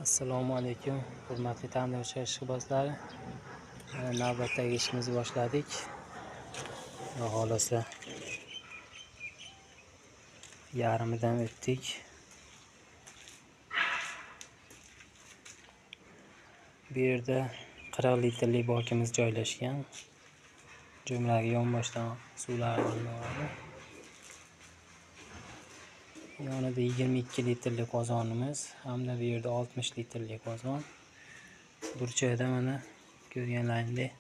Assalomu alaykum, hurmatli tanlovchi ishqibozlari. Mana navbatdagi ishimizni boshladik. Xudo xolasa yarimidan o'tdik. Bu yerda 40 litrlik bakimiz joylashgan. Jo'mragi yonboshdan suvlar olinadi. Yonida 22 litrlik qozonimiz, hamda bu yerda 60 litrlik qozon. Burchakda mana ko'rganlaringdek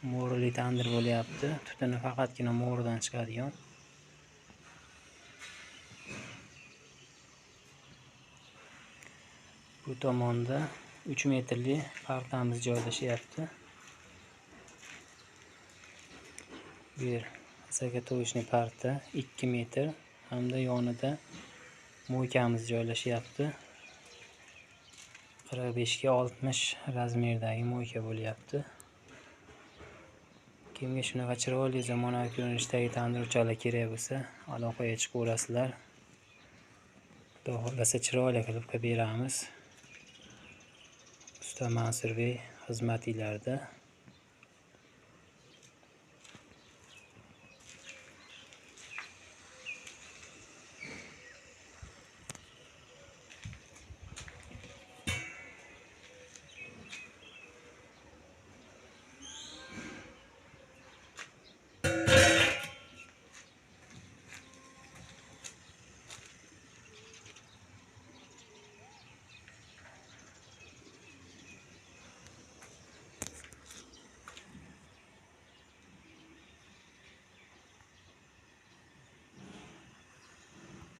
mo'rili tandir bo'lyapti. Tutuni faqatgina mo'ridan chiqadigan. Bu tomonda 3 metrli partamiz joylashyapti. Bu yer zakatovochniy parta 2 metr, hamda yonida mo'ykamiz joylashyapti. 45 ga 60 razmerdagi mo'yka bo'lyapti. Kimga shunaqa chiroyli zamonaviy ko'rinishdagi tandirchalar kerak bo'lsa, aloqaga chiqaverasizlar. Xudo xolasa chiroyli qilib beramiz. Usta Mansurbek xizmatinglarda.